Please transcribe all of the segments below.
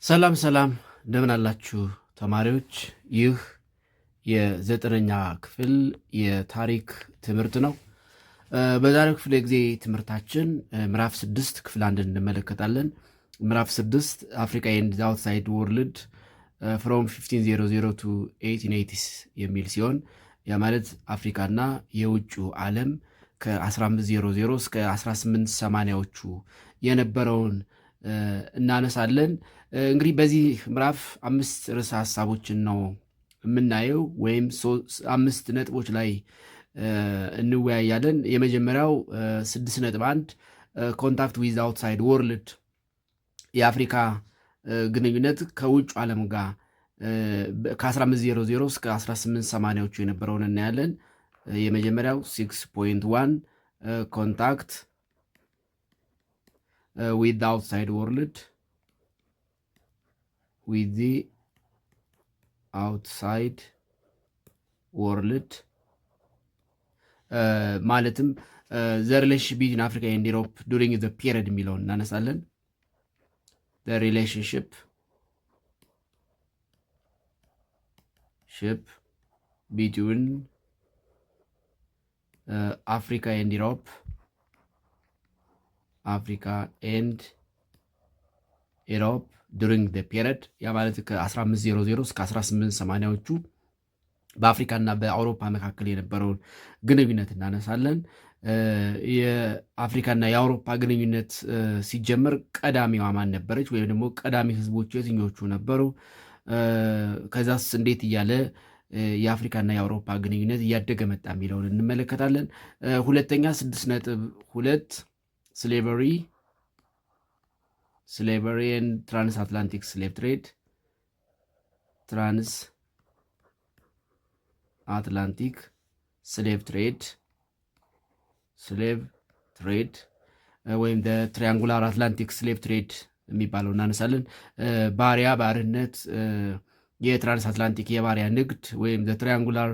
ሰላም ሰላም እንደምን አላችሁ ተማሪዎች? ይህ የዘጠነኛ ክፍል የታሪክ ትምህርት ነው። በዛሬው ክፍለ ጊዜ ትምህርታችን ምዕራፍ 6 ክፍል 1 እንመለከታለን። ምዕራፍ 6 አፍሪካ ኤንድ ዘ አውትሳይድ ወርልድ ፍሮም 1500 ቱ 1880 የሚል ሲሆን ያ ማለት አፍሪካና የውጩ ዓለም ከ1500 እስከ 1880ዎቹ የነበረውን እናነሳለን። እንግዲህ በዚህ ምዕራፍ 5 ርዕሰ ሐሳቦችን ነው የምናየው ወይም 5 ነጥቦች ላይ እንወያያለን። የመጀመሪያው 6.1 ኮንታክት ዊዝ አውትሳይድ ወርልድ የአፍሪካ ግንኙነት ከውጭ ዓለም ጋር ከ1500 እስከ 1880ዎቹ የነበረውን እናያለን። የመጀመሪያው 6.1 ኮንታክት with the outside world, with the outside world ማለትም the relationship between Africa and Europe during the period የሚለውን እናነሳለን። the relationship between Africa and Europe during the period ያ ማለት ከ1500 እስከ 1880ዎቹ በአፍሪካና በአውሮፓ መካከል የነበረውን ግንኙነት እናነሳለን። የአፍሪካና የአውሮፓ ግንኙነት ሲጀመር ቀዳሚዋ ማን ነበረች? ወይም ደግሞ ቀዳሚ ህዝቦች የትኞቹ ነበሩ? ከዛስ እንዴት እያለ የአፍሪካና የአውሮፓ ግንኙነት እያደገ መጣ የሚለውን እንመለከታለን። ሁለተኛ 6.2 slavery and transatlantic slave trade ወይም ትሪያንጉላር አትላንቲክ ስሌቭ ትሬድ የሚባለው እናነሳለን። ባርነት፣ የትራንስ አትላንቲክ የባሪያ ንግድ ወይም ትሪያንጉላር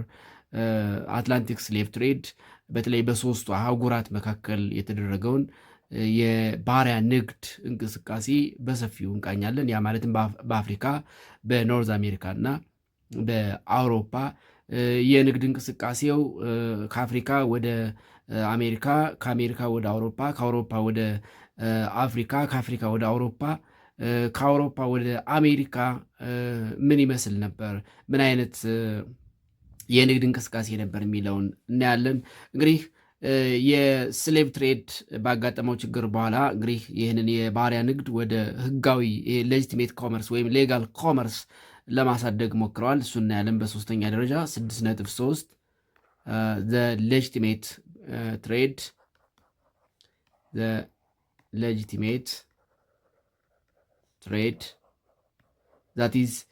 አትላንቲክ ስሌቭ ትሬድ በተለይ በሶስቱ አህጉራት መካከል የተደረገውን የባሪያ ንግድ እንቅስቃሴ በሰፊው እንቃኛለን። ያ ማለትም በአፍሪካ በኖርዝ አሜሪካ እና በአውሮፓ የንግድ እንቅስቃሴው ከአፍሪካ ወደ አሜሪካ፣ ከአሜሪካ ወደ አውሮፓ፣ ከአውሮፓ ወደ አፍሪካ፣ ከአፍሪካ ወደ አውሮፓ፣ ከአውሮፓ ወደ አሜሪካ ምን ይመስል ነበር፣ ምን አይነት የንግድ እንቅስቃሴ ነበር የሚለውን እናያለን። እንግዲህ የስሌቭ ትሬድ ባጋጠመው ችግር በኋላ እንግዲህ ይህንን የባሪያ ንግድ ወደ ህጋዊ ሌጂቲሜት ኮመርስ ወይም ሌጋል ኮመርስ ለማሳደግ ሞክረዋል። እሱ እናያለን። በሶስተኛ ደረጃ 6.3 ሌጂቲሜት ትሬድ that is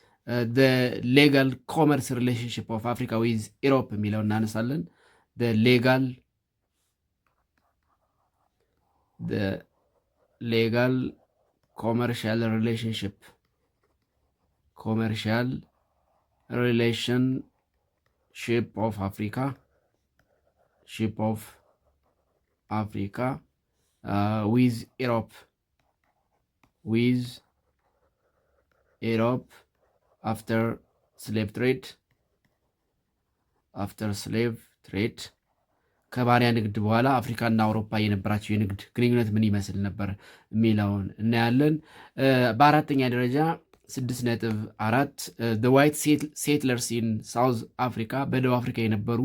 the legal commerce relationship of Africa with Europe የሚለው እናነሳለን። the legal commercial relationship of Africa with Europe after slave trade ከባሪያ ንግድ በኋላ አፍሪካና አውሮፓ የነበራቸው የንግድ ግንኙነት ምን ይመስል ነበር የሚለውን እናያለን። በአራተኛ ደረጃ 6.4 the white settlers in South Africa በደቡብ አፍሪካ የነበሩ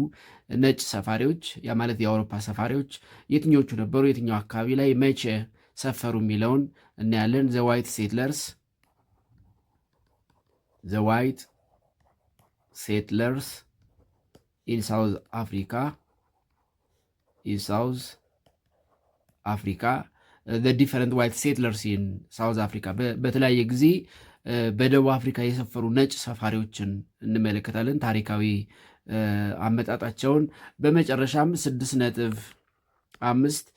ነጭ ሰፋሪዎች፣ ያ ማለት የአውሮፓ ሰፋሪዎች የትኞቹ ነበሩ፣ የትኛው አካባቢ ላይ መቼ ሰፈሩ የሚለውን እናያለን። the white settlers in South Africa the different white settlers in South Africa በተለያየ ጊዜ በደቡብ አፍሪካ የሰፈሩ ነጭ ሰፋሪዎችን እንመለከታለን፣ ታሪካዊ አመጣጣቸውን። በመጨረሻም 6.5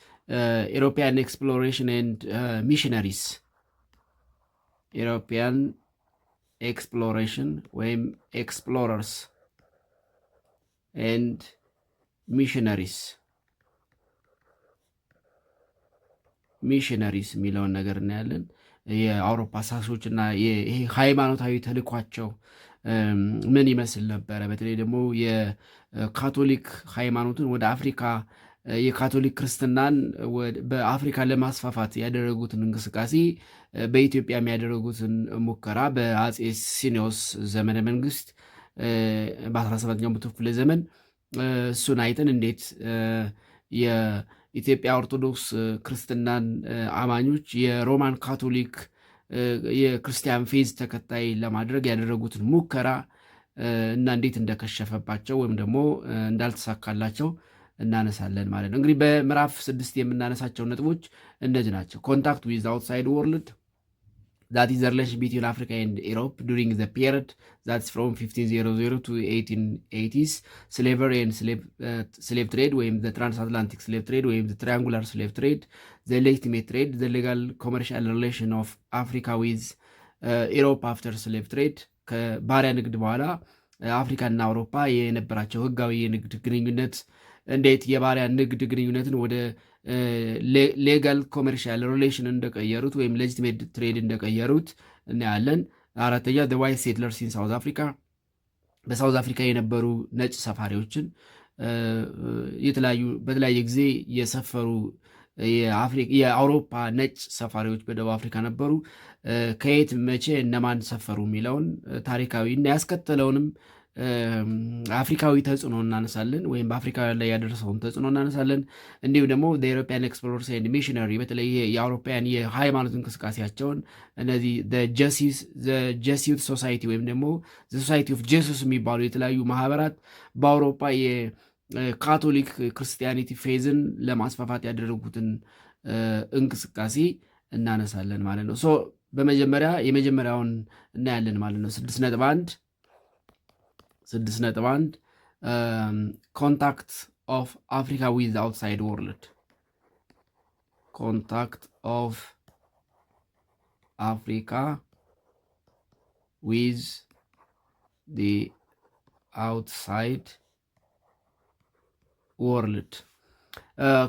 European exploration and missionaries ወይም explorers and missionaries ሚሽነሪስ የሚለውን ነገር እናያለን። የአውሮፓ አሳሾችና ይሄ ሃይማኖታዊ ተልኳቸው ምን ይመስል ነበረ? በተለይ ደግሞ የካቶሊክ ሃይማኖትን ወደ አፍሪካ የካቶሊክ ክርስትናን በአፍሪካ ለማስፋፋት ያደረጉትን እንቅስቃሴ በኢትዮጵያ የሚያደረጉትን ሙከራ በአጼ ሲኒዮስ ዘመነ መንግስት በ17ኛው መቶ ክፍለ ዘመን እሱን አይተን እንዴት የኢትዮጵያ ኦርቶዶክስ ክርስትናን አማኞች የሮማን ካቶሊክ የክርስቲያን ፌዝ ተከታይ ለማድረግ ያደረጉትን ሙከራ እና እንዴት እንደከሸፈባቸው ወይም ደግሞ እንዳልተሳካላቸው እናነሳለን ማለት ነው። እንግዲህ በምዕራፍ 6 የምናነሳቸው ነጥቦች እነዚህ ናቸው። ኮንታክት ዊዝ አውትሳይድ ወርልድ that is the relation between Africa and Europe during the period that's from 1500 to 1880s, slavery and slave trade ወይም the transatlantic slave trade ወይም the triangular slave trade, the legitimate trade, the legal commercial relation of Africa with Europe after slave trade ከባሪያ ንግድ በኋላ አፍሪካና አውሮፓ የነበራቸው ህጋዊ የንግድ ግንኙነት እንዴት የባሪያ ንግድ ግንኙነትን ወደ ሌጋል ኮመርሻል ሪሌሽን እንደቀየሩት ወይም ሌጂቲሜት ትሬድ እንደቀየሩት እናያለን። አራተኛ ዘ ዋይት ሴትለርስ ኢን ሳውዝ አፍሪካ በሳውዝ አፍሪካ የነበሩ ነጭ ሰፋሪዎችን በተለያየ ጊዜ የሰፈሩ የአውሮፓ ነጭ ሰፋሪዎች በደቡብ አፍሪካ ነበሩ። ከየት መቼ እነማን ሰፈሩ የሚለውን ታሪካዊ እና ያስከተለውንም አፍሪካዊ ተጽዕኖ እናነሳለን፣ ወይም በአፍሪካውያን ላይ ያደረሰውን ተጽዕኖ እናነሳለን። እንዲሁም ደግሞ የኢሮፒያን ኤክስፕሎረርስ ኤንድ ሚሽነሪ በተለይ የአውሮፓውያን የሃይማኖት እንቅስቃሴያቸውን እነዚህ ጀሲዩት ሶሳይቲ ወይም ደግሞ ሶሳይቲ ኦፍ ጄሱስ የሚባሉ የተለያዩ ማህበራት በአውሮፓ የካቶሊክ ክርስቲያኒቲ ፌዝን ለማስፋፋት ያደረጉትን እንቅስቃሴ እናነሳለን ማለት ነው። በመጀመሪያ የመጀመሪያውን እናያለን ማለት ነው። 6.1 ኮንታክት ኦፍ አፍሪካ ዊዝ አውትሳይድ ወርልድ ኮንታክት ኦፍ አፍሪካ ዊዝ ዲ አውትሳይድ ወርልድ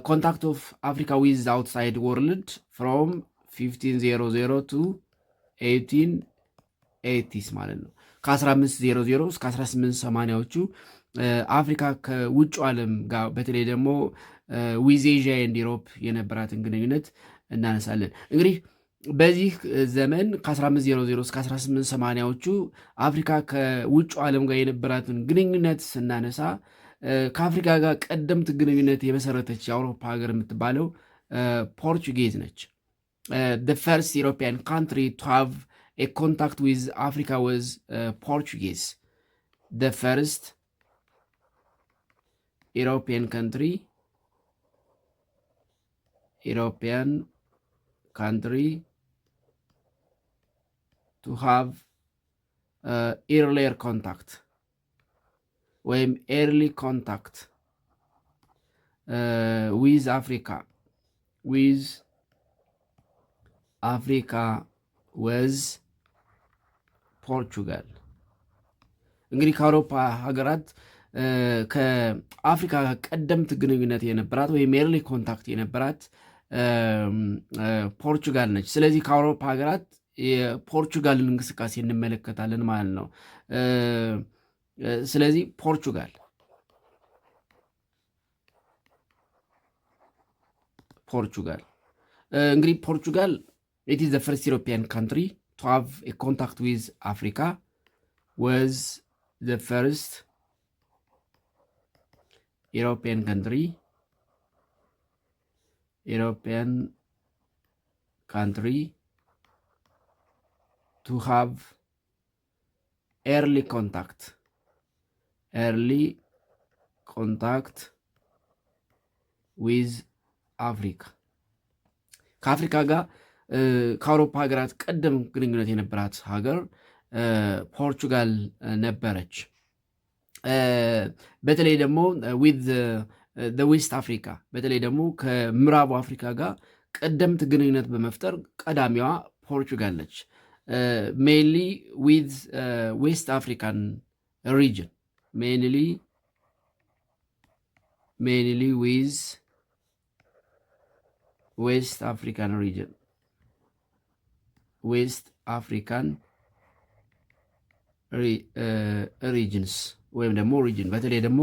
ኮንታክት ኦፍ አፍሪካ ዊዝ አውትሳይድ ወርልድ ፍሮም 1500 ቱ 1880 ማለት ነው። ከ1500 እስከ 1880ዎቹ አፍሪካ ከውጭ ዓለም ጋር በተለይ ደግሞ ዊዝ ኤዥያ ኤንድ ዩሮፕ የነበራትን ግንኙነት እናነሳለን። እንግዲህ በዚህ ዘመን ከ1500 እስከ 1880ዎቹ አፍሪካ ከውጭ ዓለም ጋር የነበራትን ግንኙነት ስናነሳ ከአፍሪካ ጋር ቀደምት ግንኙነት የመሰረተች የአውሮፓ ሀገር የምትባለው ፖርቹጌዝ ነች። The first European country to have a contact with Africa was Portuguese. The first European country to have early contact with Africa was ፖርቹጋል። እንግዲህ ከአውሮፓ ሀገራት ከአፍሪካ ቀደምት ግንኙነት የነበራት ወይም ኤርሊ ኮንታክት የነበራት ፖርቹጋል ነች። ስለዚህ ከአውሮፓ ሀገራት የፖርቹጋልን እንቅስቃሴ እንመለከታለን ማለት ነው። ስለዚህ ፖርቹጋል እንግዲህ ፖርቹጋል it is the first European country to have a contact with Africa, was the first European country to have early contact with Africa. ከአፍሪካ ጋር ከአውሮፓ ሀገራት ቀደም ግንኙነት የነበራት ሀገር ፖርቹጋል ነበረች። በተለይ ደግሞ ዊዝ ዌስት አፍሪካ በተለይ ደግሞ ከምዕራቡ አፍሪካ ጋር ቀደምት ግንኙነት በመፍጠር ቀዳሚዋ ፖርቹጋል ነች። ሜንሊ ዊዝ ዌስት አፍሪካን ሪጅን ሜንሊ ዊዝ ዌስት አፍሪካን ሪጅን ዌስት አፍሪካን ሪጅንስ ወይም ደግሞ ሪጅን በተለይ ደግሞ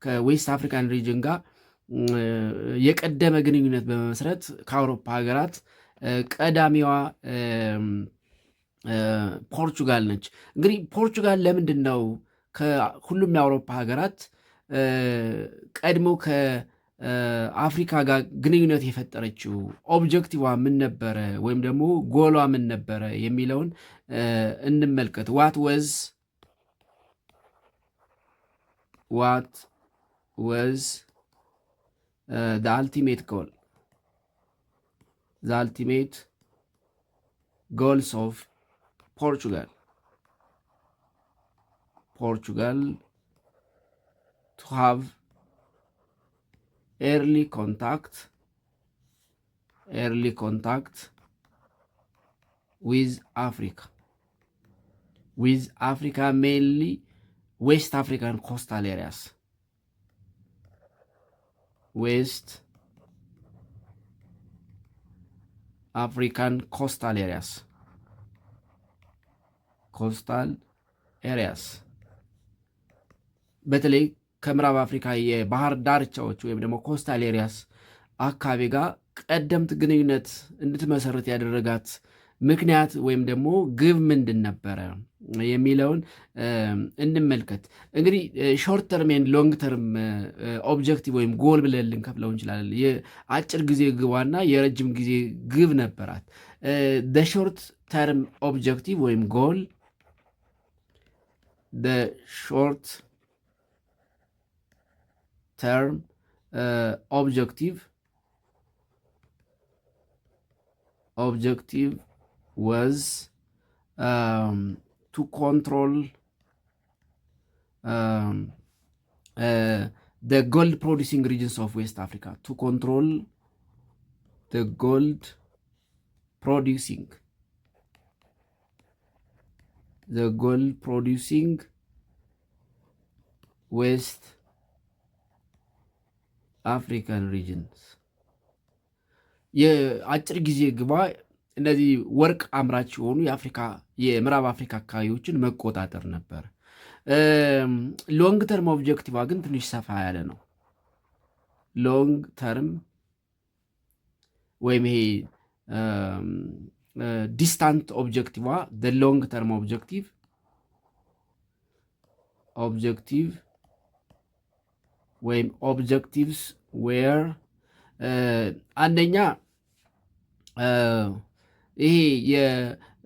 ከዌስት አፍሪካን ሪጅን ጋር የቀደመ ግንኙነት በመመስረት ከአውሮፓ ሀገራት ቀዳሚዋ ፖርቹጋል ነች። እንግዲህ ፖርቹጋል ለምንድን ነው ከሁሉም የአውሮፓ ሀገራት ቀድሞ ከአፍሪካ ጋር ግንኙነት የፈጠረችው? ኦብጀክቲቫ ምን ነበረ ወይም ደግሞ ጎሏ ምን ነበረ የሚለውን እንመልከት። ዋት ወዝ the ultimate goals of Portugal to have early contact with Africa, mainly West African coastal areas. West African coastal areas በተለይ ከምዕራብ አፍሪካ የባህር ዳርቻዎች ወይም ደግሞ ኮስታል ኤሪያስ አካባቢ ጋር ቀደምት ግንኙነት እንድትመሰረት ያደረጋት ምክንያት ወይም ደግሞ ግብ ምንድን ነበረ የሚለውን እንመልከት። እንግዲህ ሾርት ተርም ኤንድ ሎንግ ተርም ኦብጀክቲቭ ወይም ጎል ብለን ልንከፍለው እንችላለን። የአጭር ጊዜ ግቧና የረጅም ጊዜ ግብ ነበራት። ሾርት ተርም ኦብጀክቲቭ ወይም ጎል ሾርት ተርም objective was to control the gold producing regions of West Africa, to control the gold producing West አፍሪካን ሪጅንስ። የአጭር ጊዜ ግባ እነዚህ ወርቅ አምራች የሆኑ የምዕራብ አፍሪካ አካባቢዎችን መቆጣጠር ነበር። ሎንግ ተርም ኦብጀክቲቫ ግን ትንሽ ሰፋ ያለ ነው። ሎንግ ተርም ወይም ይሄ ዲስታንት ኦብጀክቲቫ ሎንግ ተርም ኦብጀክቲቭ ወይም ኦብጀክቲቭስ ዌር አንደኛ ይሄ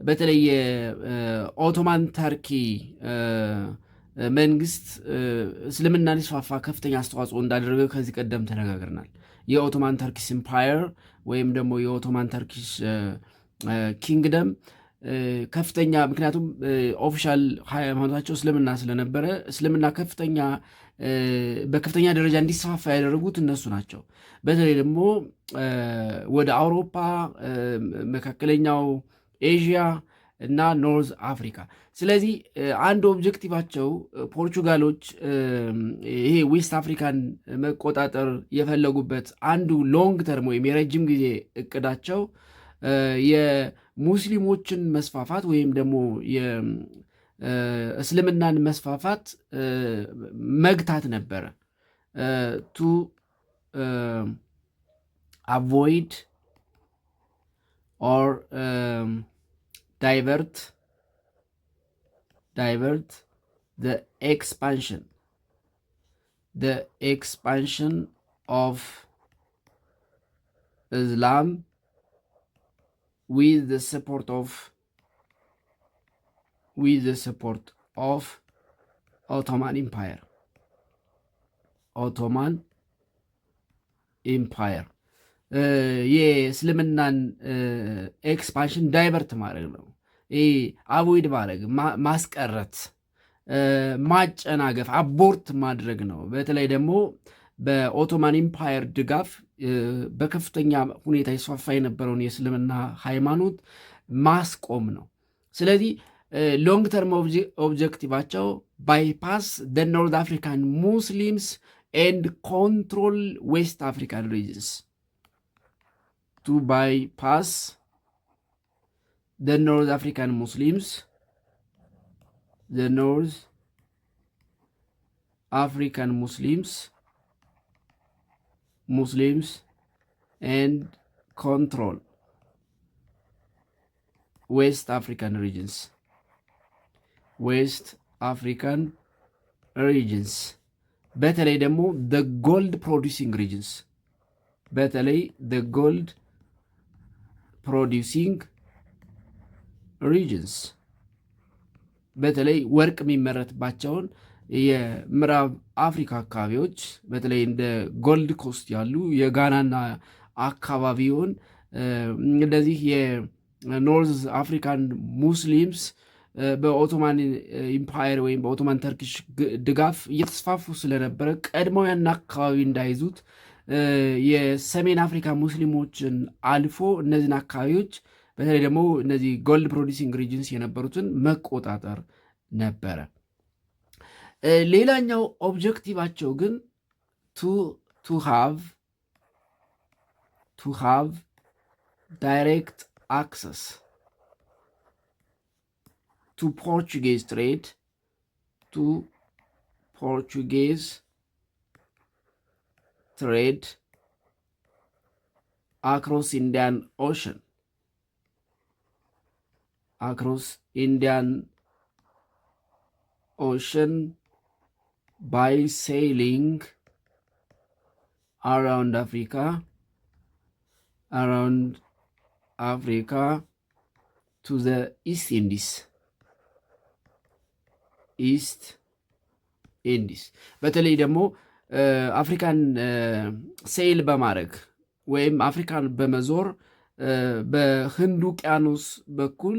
በተለይ የኦቶማን ተርኪ መንግስት እስልምና ሊስፋፋ ከፍተኛ አስተዋጽኦ እንዳደረገ ከዚህ ቀደም ተነጋግረናል። የኦቶማን ተርኪስ ኢምፓየር ወይም ደግሞ የኦቶማን ተርኪስ ኪንግደም ከፍተኛ ምክንያቱም ኦፊሻል ሃይማኖታቸው እስልምና ስለነበረ እስልምና በከፍተኛ ደረጃ እንዲስፋፋ ያደረጉት እነሱ ናቸው። በተለይ ደግሞ ወደ አውሮፓ፣ መካከለኛው ኤዥያ እና ኖርዝ አፍሪካ። ስለዚህ አንድ ኦብጀክቲቫቸው ፖርቹጋሎች ይሄ ዌስት አፍሪካን መቆጣጠር የፈለጉበት አንዱ ሎንግ ተርም ወይም የረጅም ጊዜ እቅዳቸው የሙስሊሞችን መስፋፋት ወይም ደግሞ የእስልምናን መስፋፋት መግታት ነበረ። ቱ አቮይድ ኦር divert the expansion of Islam with the support of Ottoman Empire የእስልምናን ኤክስፓንሽን ዳይቨርት ማድረግ ነው። አቮይድ ማድረግ፣ ማስቀረት፣ ማጨናገፍ፣ አቦርት ማድረግ ነው። በተለይ ደግሞ በኦቶማን ኢምፓየር ድጋፍ በከፍተኛ ሁኔታ ይስፋፋ የነበረውን የእስልምና ሃይማኖት ማስቆም ነው። ስለዚህ ሎንግ ተርም ኦብጀክቲቫቸው ባይፓስ ደ ኖርዝ አፍሪካን ሙስሊምስ ኤንድ ኮንትሮል ዌስት አፍሪካን ሪጅንስ to bypass the North African Muslims, the North African Muslims and control West African regions. በተለይ ደግሞ the gold producing regions በተለይ ወርቅ የሚመረትባቸውን የምዕራብ አፍሪካ አካባቢዎች በተለይ እንደ ጎልድ ኮስት ያሉ የጋናና አካባቢውን እንደዚህ የኖርዝ አፍሪካን ሙስሊምስ በኦቶማን ኢምፓየር ወይም በኦቶማን ተርኪሽ ድጋፍ እየተስፋፉ ስለነበረ ቀድመው ያን አካባቢ እንዳይዙት የሰሜን አፍሪካ ሙስሊሞችን አልፎ እነዚህን አካባቢዎች በተለይ ደግሞ እነዚህ ጎልድ ፕሮዲሲንግ ሪጅንስ የነበሩትን መቆጣጠር ነበረ። ሌላኛው ኦብጀክቲቫቸው ግን to have direct access to Portuguese trade, across Indian Ocean by sailing around Africa to the East Indies. በተለይ ደግሞ አፍሪካን ሴይል በማድረግ ወይም አፍሪካን በመዞር በህንድ ውቅያኖስ በኩል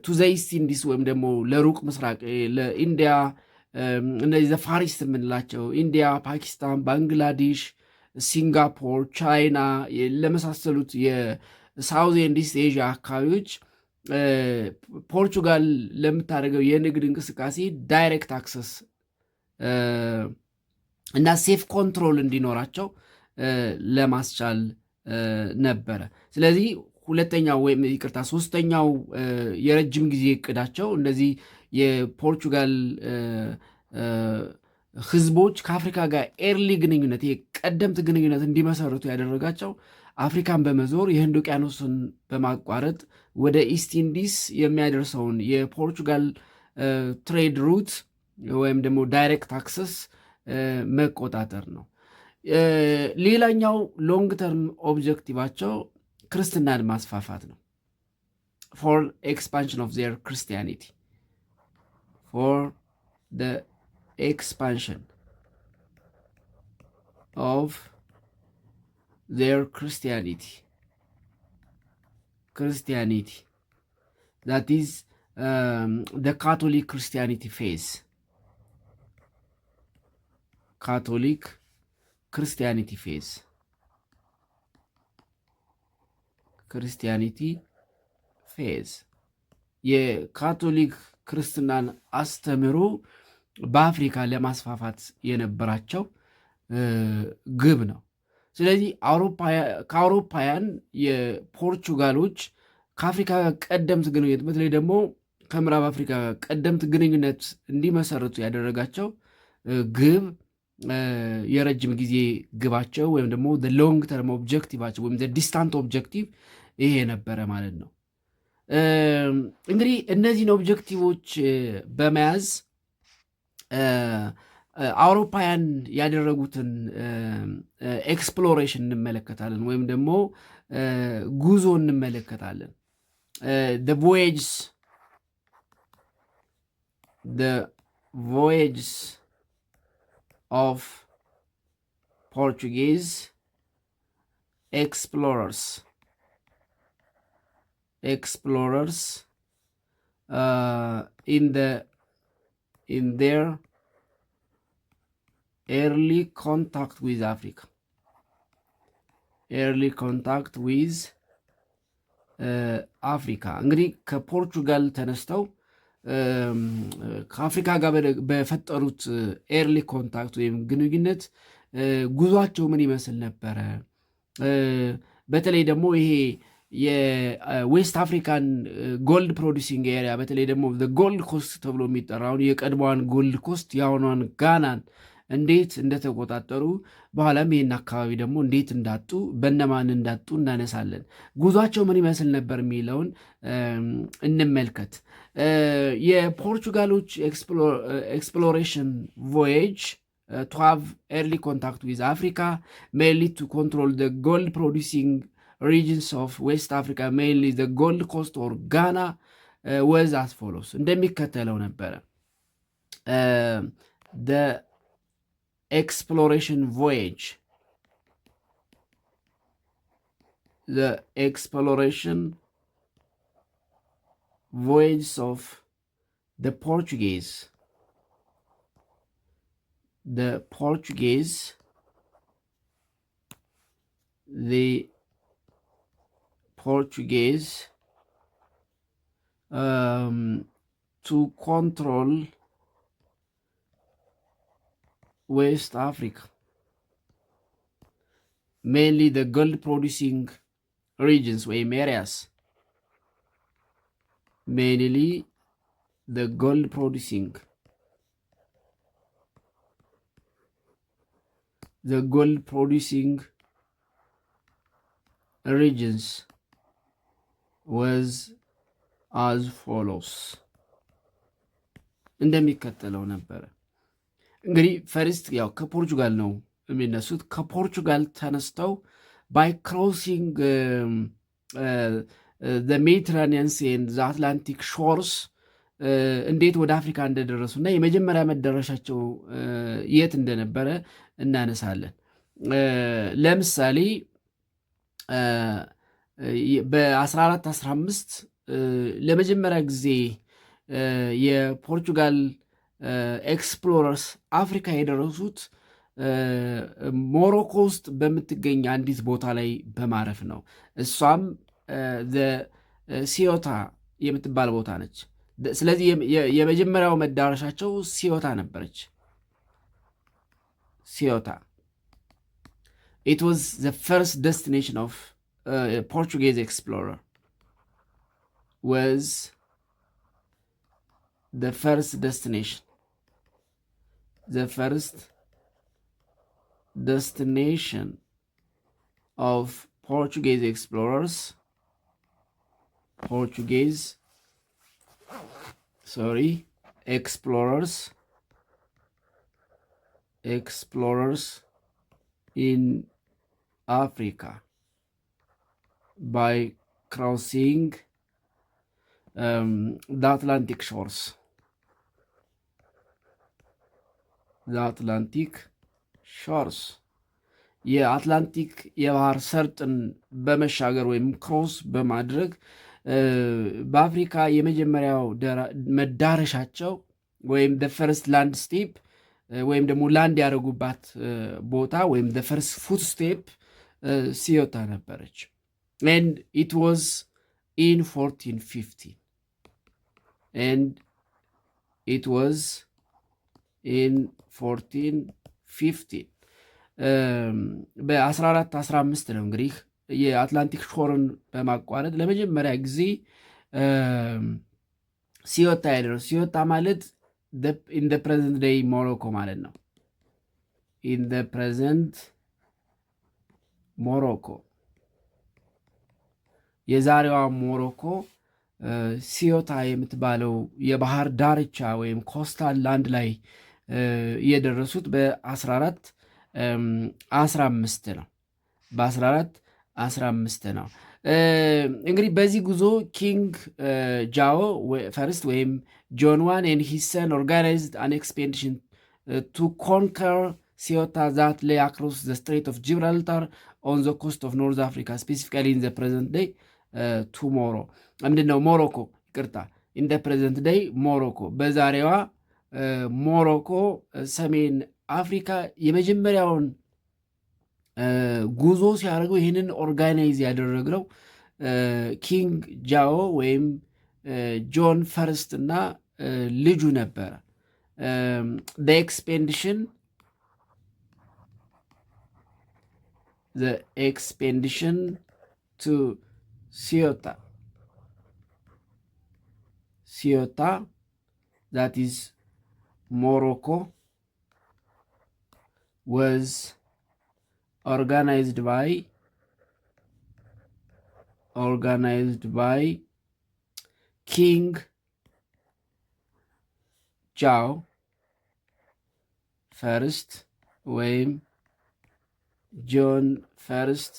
ቱ ዘ ኢስት ኢንዲስ ወይም ደግሞ ለሩቅ ምስራቅ ለኢንዲያ እነዚህ ዘፋሪስት የምንላቸው ኢንዲያ፣ ፓኪስታን፣ ባንግላዴሽ፣ ሲንጋፖር፣ ቻይና ለመሳሰሉት የሳውዝ ኤንድ ኢስት ኤዥያ አካባቢዎች ፖርቹጋል ለምታደርገው የንግድ እንቅስቃሴ ዳይሬክት አክሰስ እና ሴፍ ኮንትሮል እንዲኖራቸው ለማስቻል ነበረ። ስለዚህ ሶስተኛው የረጅም ጊዜ እቅዳቸው እንደዚህ የፖርቹጋል ህዝቦች ከአፍሪካ ጋር ኤርሊ ግንኙነት ቀደምት ግንኙነት እንዲመሰርቱ ያደረጋቸው አፍሪካን በመዞር የህንድ ውቅያኖስን በማቋረጥ ወደ ኢስት ኢንዲስ የሚያደርሰውን የፖርቹጋል ትሬድ ሩት ወይም ደግሞ ዳይሬክት አክሰስ መቆጣጠር ነው። ሌላኛው ሎንግ ተርም ኦብጀክቲቫቸው ክርስትናን ማስፋፋት ነው። for expansion of their Christianity, for the expansion of their Christianity, that is the Catholic Christianity phase, የካቶሊክ ክርስትናን አስተምሮ በአፍሪካ ለማስፋፋት የነበራቸው ግብ ነው። ስለዚህ ከአውሮፓውያን የፖርቹጋሎች ከአፍሪካ ቀደምት ግንኙነት በተለይ ደግሞ ከምዕራብ አፍሪካ ቀደምት ግንኙነት እንዲመሰርቱ ያደረጋቸው ግብ የረጅም ጊዜ ግባቸው ወይም ደግሞ ሎንግ ተርም ኦብጀክቲቫቸው ወይም ዲስታንት ኦብጀክቲቭ ይሄ ነበረ ማለት ነው። እንግዲህ እነዚህን ኦብጀክቲቮች በመያዝ አውሮፓውያን ያደረጉትን ኤክስፕሎሬሽን እንመለከታለን ወይም ደግሞ ጉዞ እንመለከታለን። the voyages of Portuguese explorers in their early contact with Africa, እንግዲህ ከፖርቹጋል ተነስተው ከአፍሪካ ጋር በፈጠሩት ኤርሊ ኮንታክት ወይም ግንኙነት ጉዟቸው ምን ይመስል ነበረ? በተለይ ደግሞ ይሄ የዌስት አፍሪካን ጎልድ ፕሮዲሲንግ ኤሪያ በተለይ ደግሞ ጎልድ ኮስት ተብሎ የሚጠራውን የቀድሞዋን ጎልድ ኮስት የአሁኗን ጋናን እንዴት እንደተቆጣጠሩ በኋላም ይህን አካባቢ ደግሞ እንዴት እንዳጡ በነማን እንዳጡ እናነሳለን። ጉዟቸው ምን ይመስል ነበር የሚለውን እንመልከት። የፖርቹጋሎች ኤክስፕሎሬሽን ቮዬጅ to have early contact with Africa, mainly to control the gold producing regions of West Africa, mainly the Gold Coast or Ghana, was as follows. እንደሚከተለው ነበረ። The exploration voyage. The exploration voyage of the Portuguese. The Portuguese, to control West Africa, mainly the gold producing regions or areas, mainly the gold producing regions was as follows. እንደሚከተለው ነበረ። እንግዲህ ፈርስት ያው ከፖርቹጋል ነው የሚነሱት። ከፖርቹጋል ተነስተው by crossing the Mediterranean and the Atlantic shores እንዴት ወደ አፍሪካ እንደደረሱ እና የመጀመሪያ መዳረሻቸው የት እንደነበረ እናነሳለን። ለምሳሌ በ1415 ለመጀመሪያ ጊዜ የፖርቹጋል ኤክስፕሎረርስ አፍሪካ የደረሱት ሞሮኮ ውስጥ በምትገኝ አንዲት ቦታ ላይ በማረፍ ነው። እሷም ሲዮታ የምትባል ቦታ ነች። ስለዚህ የመጀመሪያው መዳረሻቸው ሲዮታ ነበረች። ሲዮታ it was the first destination of a Portuguese explorer. Was the first destination of Portuguese explorers. Explorers in Africa by crossing the Atlantic shores. የአትላንቲክ የባህር ሰርጥን በመሻገር ወይም ክሮስ በማድረግ በአፍሪካ የመጀመሪያው መዳረሻቸው ወይም the first land step ወይም ደግሞ ላንድ ያደረጉባት ቦታ ወይም the first footstep ሲዮታ ነበረች። and it was in 1415 በ1415 ነው እንግዲህ የአትላንቲክ ሾርን በማቋረጥ ለመጀመሪያ ጊዜ ሲዮታ ያደረሱ። ሲዮታ ማለት in the present day ሞሮኮ ማለት ነው። in the present ሞሮኮ የዛሬዋ ሞሮኮ ሲዮታ የምትባለው የባህር ዳርቻ ወይም ኮስታል ላንድ ላይ የደረሱት በ1415 ነው። በ1415 ነው። እንግዲህ በዚህ ጉዞ ኪንግ ጃኦ ፈርስት ወይም ጆን ዋን and his son organized an expedition to conquer Ceuta that lay across the Strait of Gibraltar on the coast of North Africa, specifically in the present day tomorrow. ምንድነው ሞሮኮ? ይቅርታ in the present day ሞሮኮ፣ በዛሬዋ ሞሮኮ ሰሜን አፍሪካ የመጀመሪያውን ጉዞ ሲያደርገው ይህንን ኦርጋናይዝ ያደረገው ኪንግ ጃኦ ወይም ጆን ፈርስት እና ልጁ ነበረ። the expedition to Ceuta. Ceuta, that is Morocco, was organized by King Zhao first ወይም John first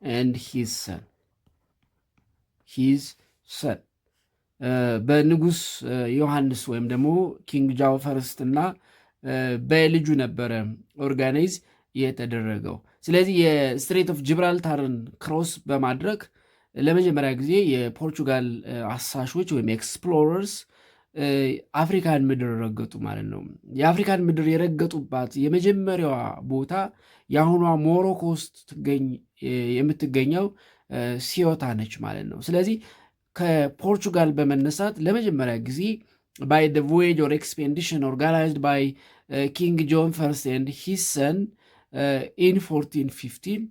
and his son በንጉስ ዮሐንስ ወይም ደግሞ ኪንግ ጃው ፈርስት እና በልጁ ነበረ ኦርጋናይዝ የተደረገው። ስለዚህ የስትሬት ኦፍ ጂብራልታርን ክሮስ በማድረግ ለመጀመሪያ ጊዜ የፖርቹጋል አሳሾች ወይም ኤክስፕሎረርስ አፍሪካን ምድር ረገጡ ማለት ነው። የአፍሪካን ምድር የረገጡባት የመጀመሪያዋ ቦታ የአሁኗ ሞሮኮ ውስጥ የምትገኘው ሲዮታ ነች ማለት ነው። ስለዚህ ከፖርቹጋል በመነሳት ለመጀመሪያ ጊዜ by the voyage or expedition organized by King John I and his son in 1415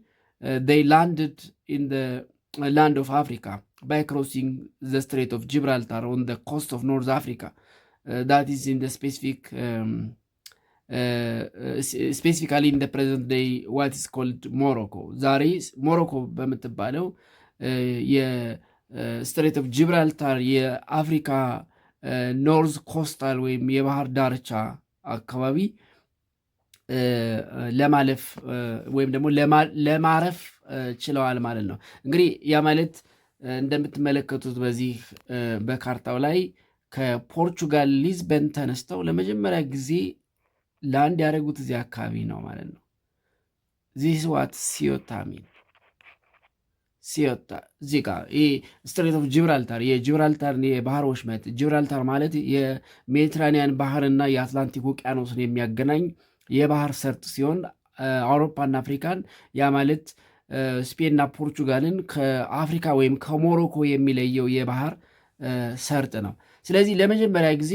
they landed in the land of Africa by crossing the Strait of Gibraltar on the coast of North Africa that is in the specifically in the present day what is called Morocco. ዛሬ ሞሮኮ በምትባለው ስትሬት ኦፍ ጂብራልታር የአፍሪካ ኖርዝ ኮስታል ወይም የባህር ዳርቻ አካባቢ ለማለፍ ወይም ደግሞ ለማረፍ ችለዋል ማለት ነው። እንግዲህ ያ ማለት እንደምትመለከቱት በዚህ በካርታው ላይ ከፖርቹጋል ሊዝበን ተነስተው ለመጀመሪያ ጊዜ ላንድ ያደረጉት እዚህ አካባቢ ነው ማለት ነው። ዚስ ዋት ሲዮታ ሚን ሲዮታ እዚህ ጋር ይህ ስትሬት ኦፍ ጂብራልታር የጂብራልታር የባህር ወሽመጥ ጂብራልታር ማለት የሜዲትራኒያን ባህርና የአትላንቲክ ውቅያኖስን የሚያገናኝ የባህር ሰርጥ ሲሆን አውሮፓና አፍሪካን ያ ማለት ስፔንና ፖርቹጋልን ከአፍሪካ ወይም ከሞሮኮ የሚለየው የባህር ሰርጥ ነው። ስለዚህ ለመጀመሪያ ጊዜ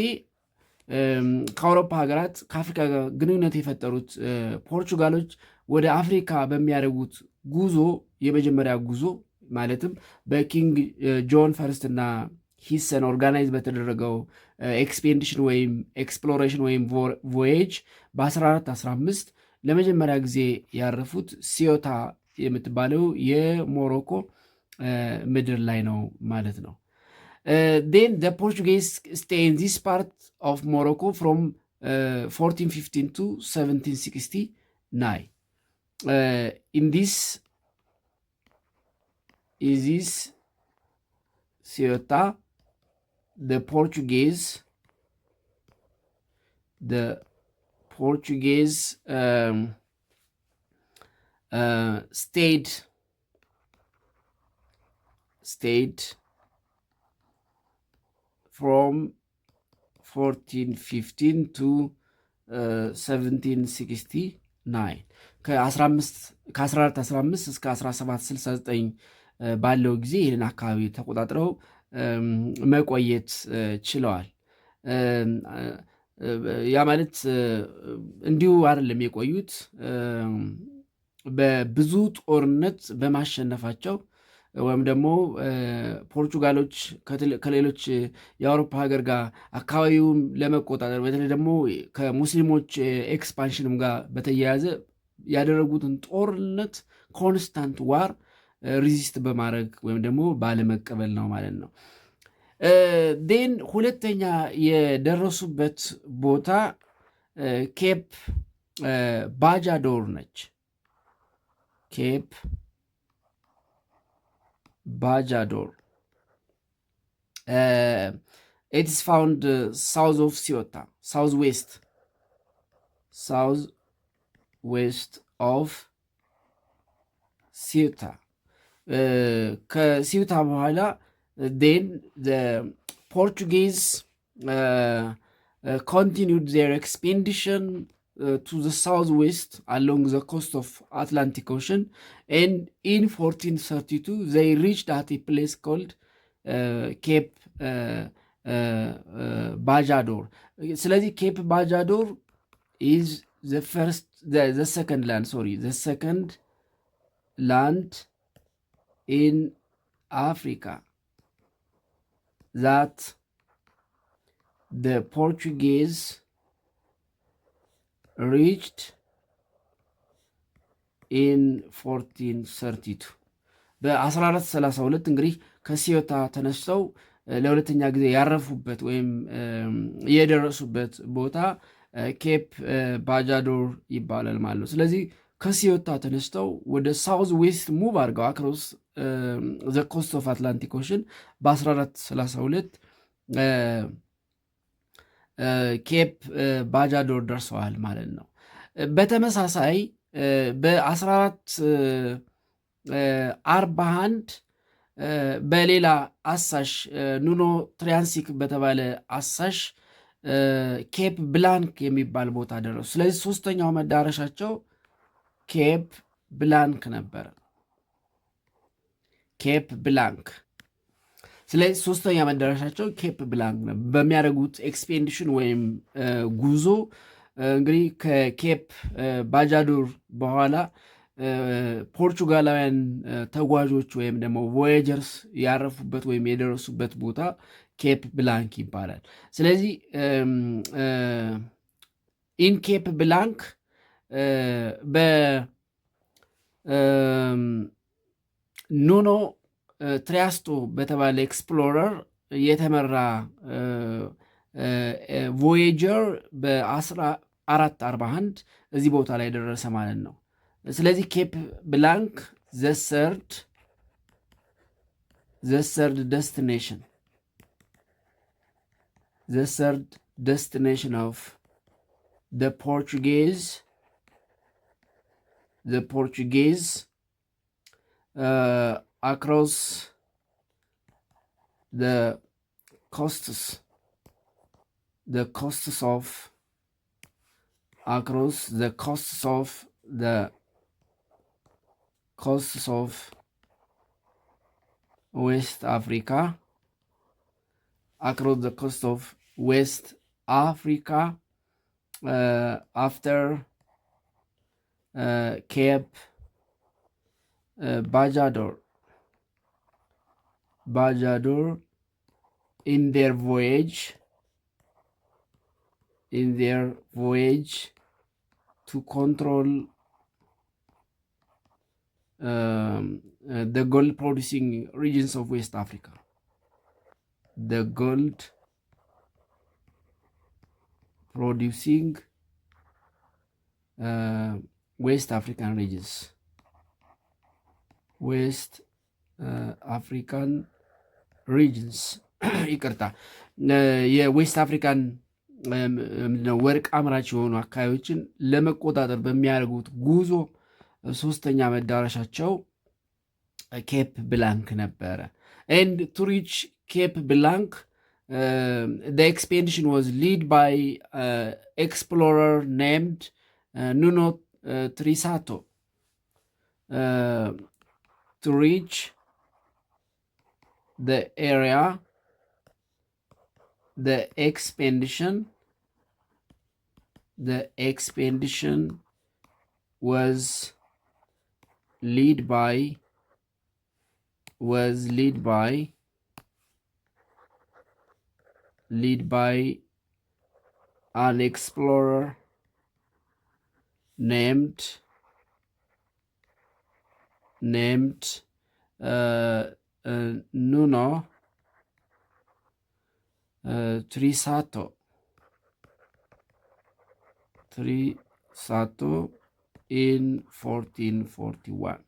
ከአውሮፓ ሀገራት ከአፍሪካ ጋር ግንኙነት የፈጠሩት ፖርቹጋሎች ወደ አፍሪካ በሚያደርጉት ጉዞ የመጀመሪያ ጉዞ ማለትም በኪንግ ጆን ፈርስት እና ሂሰን ኦርጋናይዝ በተደረገው ኤክስፔዲሽን ወይም ኤክስፕሎሬሽን ወይም ቮዬጅ በ1415 ለመጀመሪያ ጊዜ ያረፉት ሲዮታ የምትባለው የሞሮኮ ምድር ላይ ነው ማለት ነው። then the Portuguese stay in this part of Morocco from 1415 to 1769. In this Ceuta, the Portuguese stayed from 1415 to 1769 ከ1415 እስከ 1769 ባለው ጊዜ ይህንን አካባቢ ተቆጣጥረው መቆየት ችለዋል። ያ ማለት እንዲሁ አይደለም የቆዩት፣ በብዙ ጦርነት በማሸነፋቸው ወይም ደግሞ ፖርቹጋሎች ከሌሎች የአውሮፓ ሀገር ጋር አካባቢውን ለመቆጣጠር በተለይ ደግሞ ከሙስሊሞች ኤክስፓንሽንም ጋር በተያያዘ ያደረጉትን ጦርነት ኮንስታንት ዋር ሪዚስት በማድረግ ወይም ደግሞ ባለመቀበል ነው ማለት ነው። ዴን ሁለተኛ የደረሱበት ቦታ ኬፕ ባጃዶር ነች። ኬፕ ባጃዶር it is found south of Ceuta, southwest of Ceuta. ከሲዩታ በኋላ then the Portuguese continued their expedition to the southwest along the coast of Atlantic Ocean, and in 1432 they reached at a place called Cape Bajador. ስለዚህ ኬፕ ባጃዶር is the second land in Africa that the Portuguese reached in 1432 በ1432 እንግዲህ ከሲዮታ ተነስተው ለሁለተኛ ጊዜ ያረፉበት ወይም የደረሱበት ቦታ ኬፕ ባጃዶር ይባላል ማለት ነው። ስለዚህ ከሲዮታ ተነስተው ወደ ሳውዝ ዌስት ሙቭ አድርገው አክሮስ ዘ ኮስት ኦፍ አትላንቲክ ኦሽን በ1432 ኬፕ ባጃዶር ደርሰዋል ማለት ነው። በተመሳሳይ በ1441 በሌላ አሳሽ ኑኖ ትሪያንሲክ በተባለ አሳሽ ኬፕ ብላንክ የሚባል ቦታ ደረሱ። ስለዚህ ሶስተኛው መዳረሻቸው ኬፕ ብላንክ ነበረ። ኬፕ ብላንክ። ስለዚህ ሶስተኛ መዳረሻቸው ኬፕ ብላንክ ነበር። በሚያደርጉት ኤክስፔዲሽን ወይም ጉዞ እንግዲህ ከኬፕ ባጃዶር በኋላ ፖርቹጋላውያን ተጓዦች ወይም ደግሞ ቮያጀርስ ያረፉበት ወይም የደረሱበት ቦታ ኬፕ ብላንክ ይባላል። ስለዚህ ኢን ኬፕ ብላንክ በኑኖ ትሪያስቶ በተባለ ኤክስፕሎረር የተመራ ቮያጀር በ1441 እዚህ ቦታ ላይ ደረሰ ማለት ነው። ስለዚህ ኬፕ ብላንክ ዘ ሰርድ destination of the Portuguese across the coasts of West Africa, across the coast of West Africa after Cape Bajador in their voyage to control the gold producing regions of West Africa. The gold producing West African regions. ይቅርታ የዌስት አፍሪካን ወርቅ አምራች የሆኑ አካባቢዎችን ለመቆጣጠር በሚያደርጉት ጉዞ ሶስተኛ መዳረሻቸው ኬፕ ብላንክ ነበረ። and to reach Cape Blanc the expedition was led by explorer named Nuno Trisato. To reach the area, the expedition was led by an explorer named Nuno Trisato in 1441.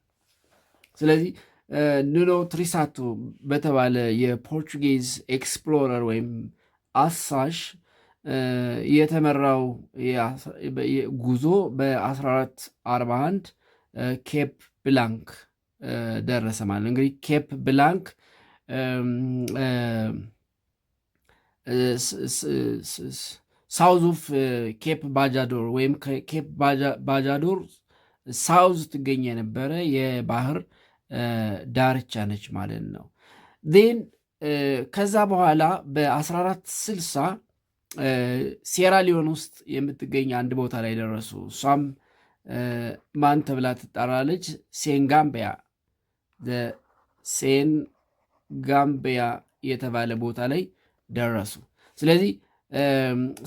ስለዚህ ኑኖ ትሪሳቶ በተባለ የፖርቹጊዝ ኤክስፕሎረር ወይም አሳሽ የተመራው ጉዞ በ1441 ኬፕ ብላንክ ደረሰ ማለት ነው። እንግዲህ ኬፕ ብላንክ ሳውዝ ኦፍ ኬፕ ባጃዶር ወይም ኬፕ ባጃዶር ሳውዝ ትገኝ የነበረ የባህር ዳርቻ ነች ማለት ነው። ን ከዛ በኋላ በ1460 ሴራሊዮን ውስጥ የምትገኝ አንድ ቦታ ላይ ደረሱ። እሷም ማን ተብላ ትጠራለች? ሴንጋምቢያ ሴን ጋምቢያ የተባለ ቦታ ላይ ደረሱ። ስለዚህ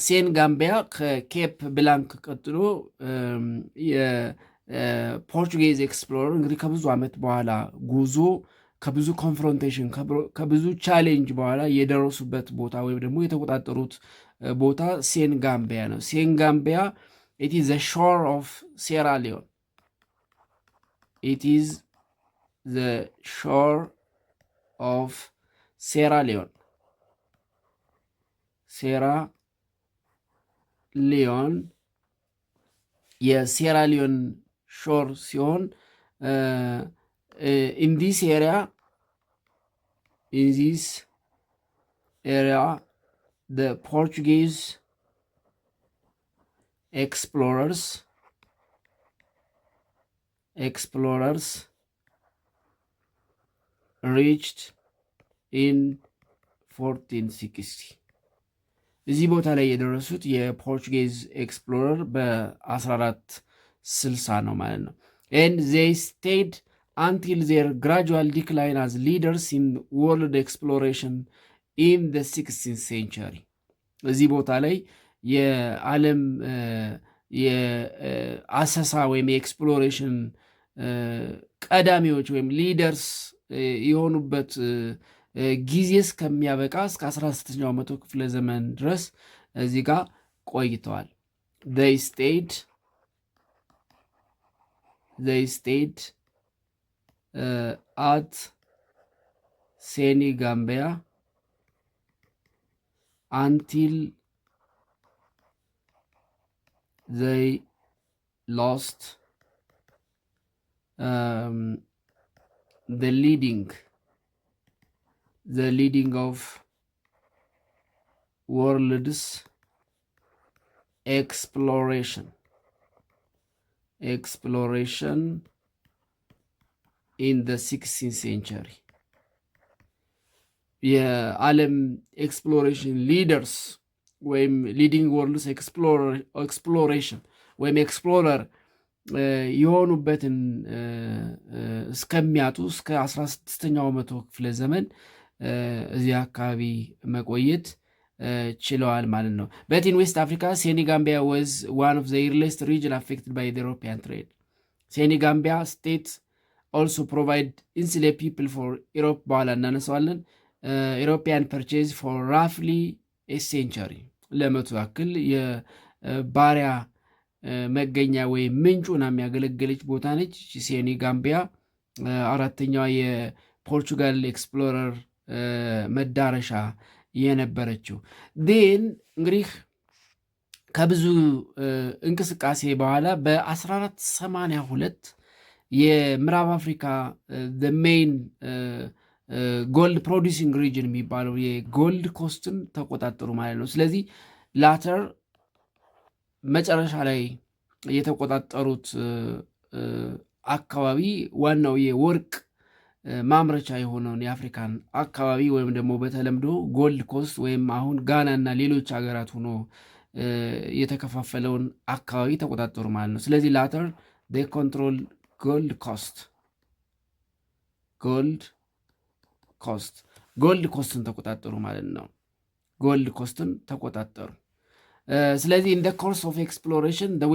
ሴን ጋምቢያ ከኬፕ ብላንክ ቀጥሎ የፖርቹጌዝ ኤክስፕሎረር እንግዲህ ከብዙ ዓመት በኋላ ጉዞ ከብዙ ኮንፍሮንቴሽን ከብዙ ቻሌንጅ በኋላ የደረሱበት ቦታ ወይም ደግሞ የተቆጣጠሩት ቦታ ሴን ጋምቢያ ነው። ሴን ጋምቢያ ኢት ኢዝ ዘ ሾር ኦፍ ሴራ ሊዮን ኢት ኢዝ ዘ ሾር ኦፍ ሴራ ሊዮን ሴራ ሊዮን የሴራ ሊዮን ሾር ሲሆን in this area the Portuguese explorers reached in 1460 እዚህ ቦታ ላይ የደረሱት የፖርቹጌዝ ኤክስፕሎረር በ1460 ነው ማለት ነው። and they stayed until their gradual decline as leaders in world exploration in the 16th century እዚህ ቦታ ላይ የዓለም የአሰሳ ወይም የኤክስፕሎሬሽን ቀዳሚዎች ወይም ሊደርስ የሆኑበት ጊዜ እስከሚያበቃ እስከ 16ኛው መቶ ክፍለ ዘመን ድረስ እዚህ ጋር ቆይተዋል። they stayed at Senegambia until they lost the leading of world's exploration in the 16th century የዓለም ኤክስፕሎሬሽን ሊደርስ ወይም ሊዲንግ ወርልድስ ኤክስፕሎሬሽን ወይም ኤክስፕሎረር የሆኑበትን እስከሚያጡ እስከ 16ኛው መቶ ክፍለ ዘመን እዚህ አካባቢ መቆየት ችለዋል ማለት ነው። But in West Africa, Senegambia was one of the earliest regions affected by the European trade. Senegambia states also provide enslaved people for Europe በኋላ እናነሳዋለን European purchase for roughly a century ለመቶ ያክል የባሪያ መገኛ ወይም ምንጩና የሚያገለግለች ቦታ ነች ሴኔጋምቢያ። አራተኛዋ የፖርቹጋል ኤክስፕሎረር መዳረሻ የነበረችው ዴን እንግዲህ ከብዙ እንቅስቃሴ በኋላ በ1482 የምዕራብ አፍሪካ ሜይን ጎልድ ፕሮዲሲንግ ሪጅን የሚባለው የጎልድ ኮስትን ተቆጣጠሩ ማለት ነው። ስለዚህ ላተር መጨረሻ ላይ የተቆጣጠሩት አካባቢ ዋናው የወርቅ ማምረቻ የሆነውን የአፍሪካን አካባቢ ወይም ደግሞ በተለምዶ ጎልድ ኮስት ወይም አሁን ጋና እና ሌሎች ሀገራት ሆኖ የተከፋፈለውን አካባቢ ተቆጣጠሩ ማለት ነው። ስለዚህ ላተር ኮንትሮል ጎልድ ኮስትን ተቆጣጠሩ ማለት ነው። ጎልድ ኮስትን ተቆጣጠሩ። ስለዚህ in the course of exploration the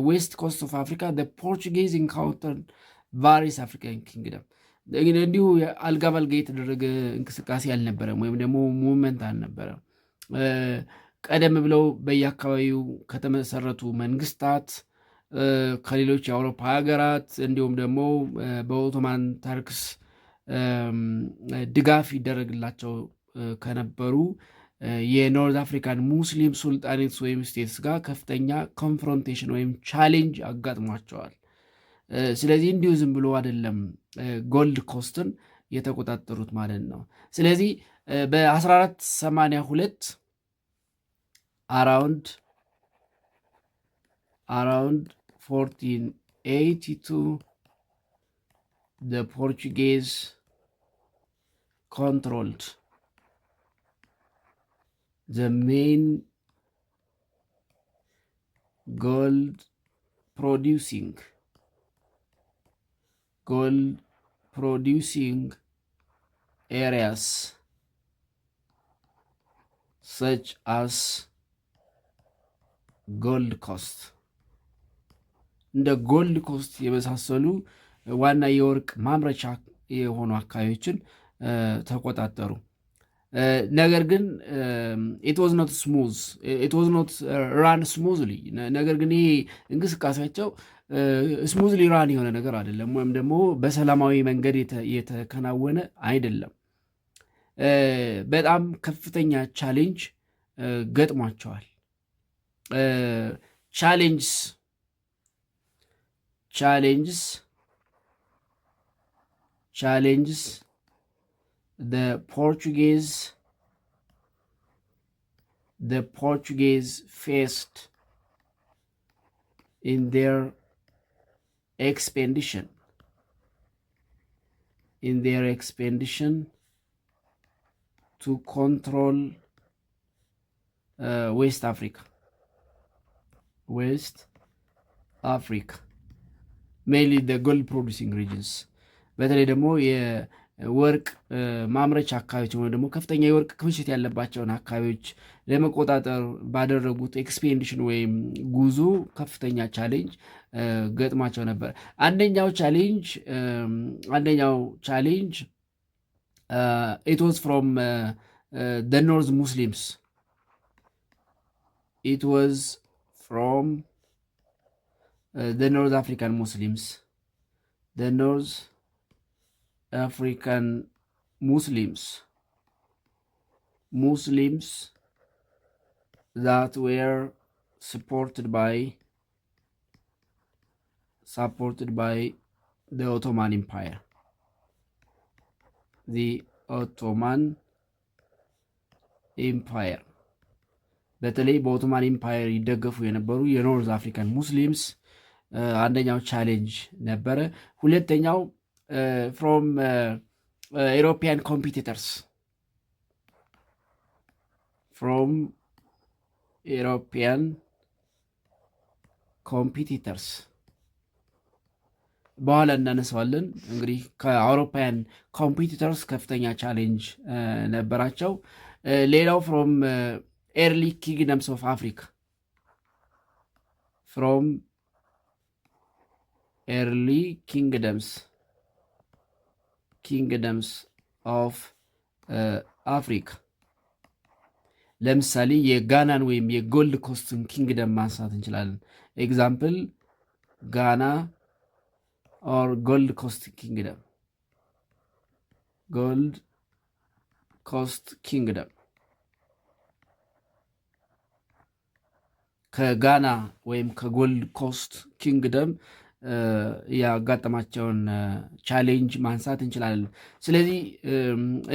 west coast of Africa the Portuguese encountered various African kingdom እንዲሁ አልጋ ባልጋ የተደረገ እንቅስቃሴ አልነበረም፣ ወይም ደግሞ ሙቭመንት አልነበረም። ቀደም ብለው በየአካባቢው ከተመሰረቱ መንግስታት ከሌሎች የአውሮፓ ሀገራት እንዲሁም ደግሞ በኦቶማን ተርክስ ድጋፍ ይደረግላቸው ከነበሩ የኖርዝ አፍሪካን ሙስሊም ሱልጣኔትስ ወይም ስቴትስ ጋር ከፍተኛ ኮንፍሮንቴሽን ወይም ቻሌንጅ አጋጥሟቸዋል። ስለዚህ እንዲሁ ዝም ብሎ አይደለም ጎልድ ኮስትን የተቆጣጠሩት ማለት ነው። ስለዚህ በ1482 አራውንድ 1482 the Portuguese controlled the main gold producing producing areas such as ጎልድ ኮስት እንደ ጎልድ ኮስት የመሳሰሉ ዋና የወርቅ ማምረቻ የሆኑ አካባቢዎችን ተቆጣጠሩ። ነገር ግን it was not run smoothly ነገር ግን ይሄ እንቅስቃሴያቸው ስሙዝሊ ራን የሆነ ነገር አይደለም፣ ወይም ደግሞ በሰላማዊ መንገድ የተከናወነ አይደለም። በጣም ከፍተኛ ቻሌንጅ ገጥሟቸዋል። challenges the Portuguese faced in their expedition to control West Africa mainly the gold producing regions በተለይ ደግሞ የወርቅ ማምረቻ አካባቢዎች ወይም ደግሞ ከፍተኛ የወርቅ ክምችት ያለባቸውን አካባቢዎች ለመቆጣጠር ባደረጉት ኤክስፔዲሽን ወይም ጉዞ ከፍተኛ ቻሌንጅ ገጥሟቸው ነበር። አንደኛው ቻሌንጅ it was from the North Muslims. It was from the North African Muslims. The North African Muslims that were supported by the Ottoman Empire. በተለይ በኦቶማን ኢምፓየር ይደገፉ የነበሩ የኖርዝ አፍሪካን ሙስሊምስ አንደኛው ቻሌንጅ ነበረ። ሁለተኛው from European competitors በኋላ እናነሳዋለን። እንግዲህ ከአውሮፓውያን ኮምፒቲተርስ ከፍተኛ ቻሌንጅ ነበራቸው። ሌላው from early kingdoms of Africa of Africa ለምሳሌ የጋናን ወይም የጎልድ ኮስትን ኪንግደም ማንሳት እንችላለን። ኤግዛምፕል ጋና ኦር ጎልድ ኮስት ኪንግደም ከጋና ወይም ከጎልድ ኮስት ኪንግደም ያጋጠማቸውን ቻሌንጅ ማንሳት እንችላለን። ስለዚህ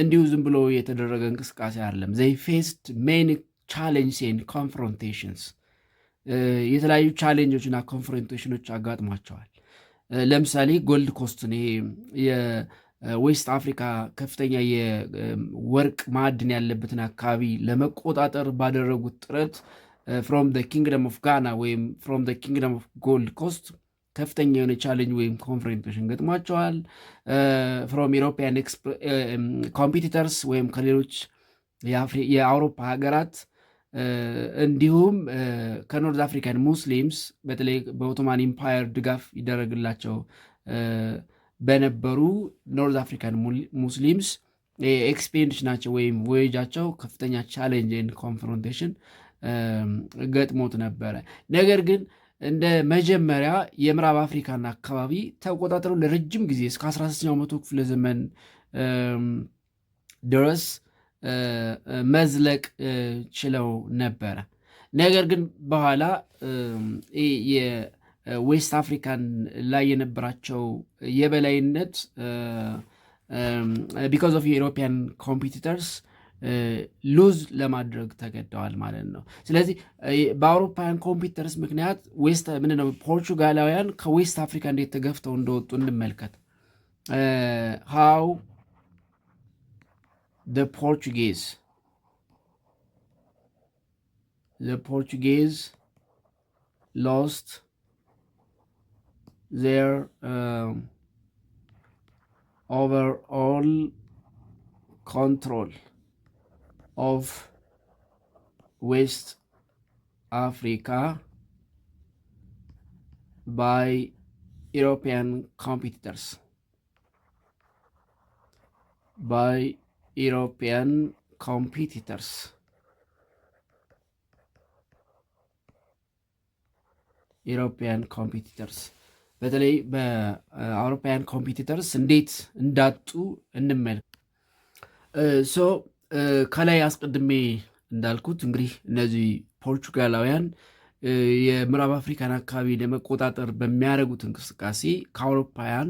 እንዲሁ ዝም ብሎ የተደረገ እንቅስቃሴ አይደለም። they faced many challenges and confrontations የተለያዩ ቻሌንጆችና ኮንፍሮንቴሽኖች አጋጥሟቸዋል። ለምሳሌ ጎልድ ኮስትን ይሄ የዌስት አፍሪካ ከፍተኛ የወርቅ ማዕድን ያለበትን አካባቢ ለመቆጣጠር ባደረጉት ጥረት from the kingdom of Ghana ወይም from the kingdom of Gold Coast ከፍተኛ የሆነ ቻሌንጅ ወይም ኮንፍሮንቴሽን ገጥሟቸዋል። from European competitors ወይም ከሌሎች የአውሮፓ ሀገራት እንዲሁም ከኖርዝ አፍሪካን ሙስሊምስ በተለይ በኦቶማን ኢምፓየር ድጋፍ ይደረግላቸው በነበሩ ኖርዝ አፍሪካን ሙስሊምስ ኤክስፔዲሽናቸው ወይም ቮዬጃቸው ከፍተኛ ቻሌንጅ ኤንድ ኮንፍሮንቴሽን ገጥሞት ነበረ። ነገር ግን እንደ መጀመሪያ የምዕራብ አፍሪካን አካባቢ ተቆጣጥረው ለረጅም ጊዜ እስከ 16ኛው መቶ ክፍለ ዘመን ድረስ መዝለቅ ችለው ነበረ። ነገር ግን በኋላ የዌስት አፍሪካን ላይ የነበራቸው የበላይነት ቢኮዝ ኦፍ የኢሮፒያን ኮምፒቲተርስ ሉዝ ለማድረግ ተገደዋል ማለት ነው። ስለዚህ በአውሮፓውያን ኮምፒውተርስ ምክንያት ምንድነው ፖርቹጋላውያን ከዌስት አፍሪካ እንዴት ተገፍተው እንደወጡ እንመልከት። ሃው the Portuguese lost their overall control of West Africa by European competitors. By European competitors. European competitors በተለይ በአውሮፓውያን ኮምፒቲተርስ እንዴት እንዳጡ እንመልከት። ሶ ከላይ አስቀድሜ እንዳልኩት እንግዲህ እነዚህ ፖርቹጋላውያን የምዕራብ አፍሪካን አካባቢ ለመቆጣጠር በሚያደርጉት እንቅስቃሴ ከአውሮፓውያን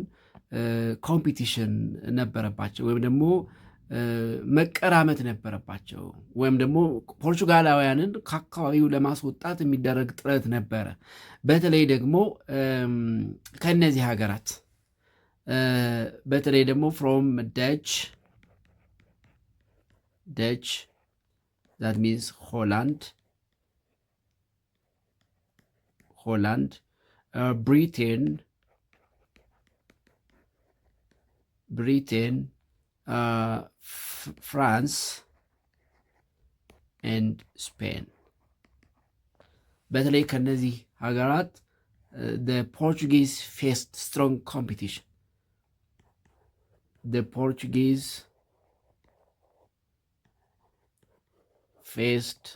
ኮምፒቲሽን ነበረባቸው ወይም ደግሞ መቀራመት ነበረባቸው ወይም ደግሞ ፖርቹጋላውያንን ከአካባቢው ለማስወጣት የሚደረግ ጥረት ነበረ። በተለይ ደግሞ ከእነዚህ ሀገራት በተለይ ደግሞ ፍሮም ደች that means Holland, Britain, France and Spain. በተለይ ከነዚህ ሀገራት the Portuguese faced strong competition. The Portuguese faced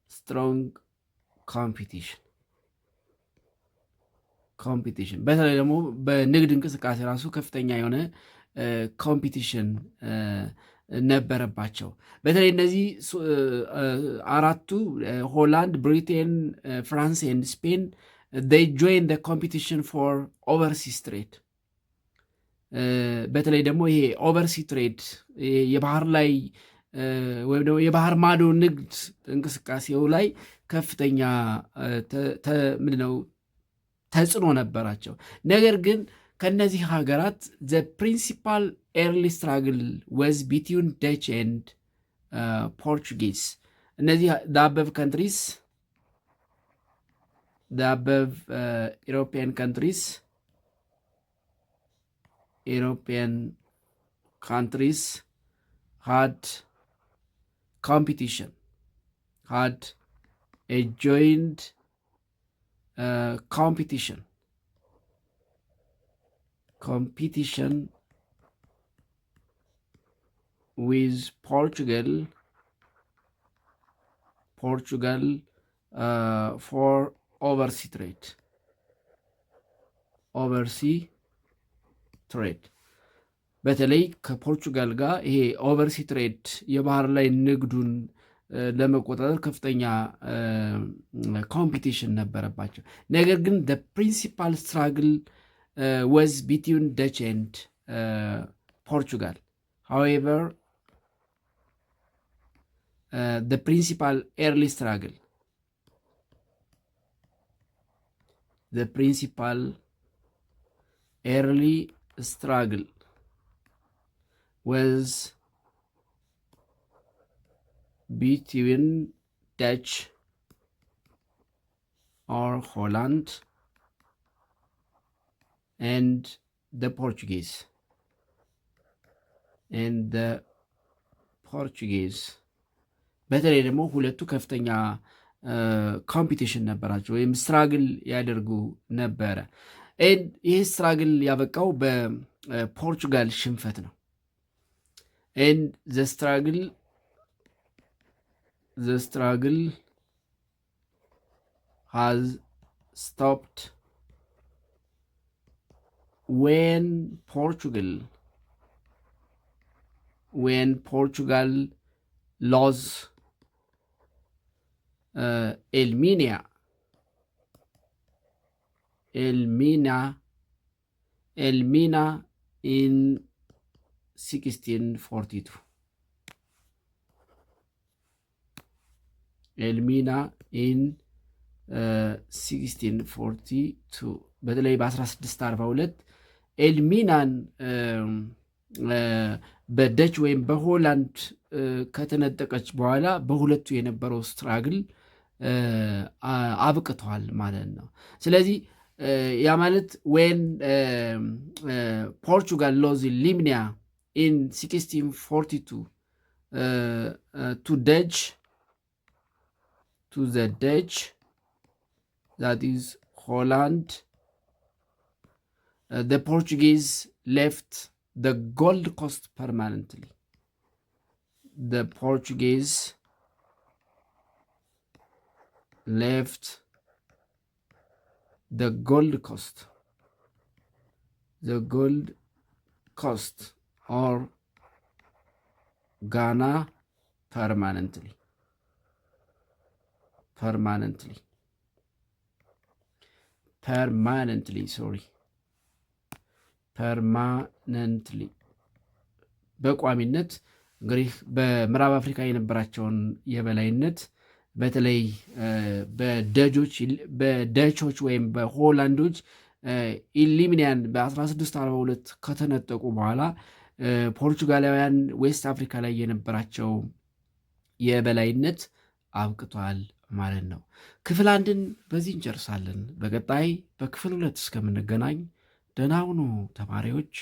strong competition. በተለይ ደግሞ በንግድ እንቅስቃሴ ራሱ ከፍተኛ የሆነ ኮምፒቲሽን ነበረባቸው። በተለይ እነዚህ አራቱ ሆላንድ፣ ብሪቴን፣ ፍራንስ ኤንድ ስፔን they joined the competition for overseas trade። በተለይ ደግሞ ይሄ ኦቨርሲ ትሬድ የባህር ላይ ወይም ደግሞ የባህር ማዶ ንግድ እንቅስቃሴው ላይ ከፍተኛ ምንድነው ተጽዕኖ ነበራቸው። ነገር ግን ከነዚህ ሀገራት the principal early struggle was between Dutch and Portuguese። እነዚህ the above countries, the above European had competition, had a joint competition with Portugal for overseas trade። በተለይ ከፖርቹጋል ጋር ይሄ ኦቨርሲ ትሬድ የባህር ላይ ንግዱን ለመቆጣጠር ከፍተኛ ኮምፒቲሽን ነበረባቸው። ነገር ግን the principal struggle was between Dutch and Portugal. However, the principal early struggle was between Dutch or Holland and the Portuguese. በተለይ ደግሞ ሁለቱ ከፍተኛ ኮምፒቲሽን ነበራቸው ወይም ስትራግል ያደርጉ ነበረ። ይህ ስትራግል ያበቃው በፖርቹጋል ሽንፈት ነው። and the struggle has stopped when Portugal lost Elmina in 1642. ኤልሚና ኢን 1642 በተለይ በ1642 ኤልሚናን በደች ወይም በሆላንድ ከተነጠቀች በኋላ በሁለቱ የነበረው ስትራግል አብቅተዋል ማለት ነው። ስለዚህ ያ ማለት ዌን ፖርቹጋል ሎዝ ሊምኒያ ኢን 1642 to the Dutch, that is Holland, the Portuguese left the Gold Coast permanently. The Portuguese left the Gold Coast or Ghana permanently. በቋሚነት እንግዲህ በምዕራብ አፍሪካ የነበራቸውን የበላይነት በተለይ በደቾች ወይም በሆላንዶች ኢሊሚኒያን በ1642 ከተነጠቁ በኋላ ፖርቹጋላውያን ዌስት አፍሪካ ላይ የነበራቸው የበላይነት አብቅቷል ማለት ነው። ክፍል 1ን በዚህ እንጨርሳለን። በቀጣይ በክፍል 2 እስከምንገናኝ ደህና ሁኑ ተማሪዎች።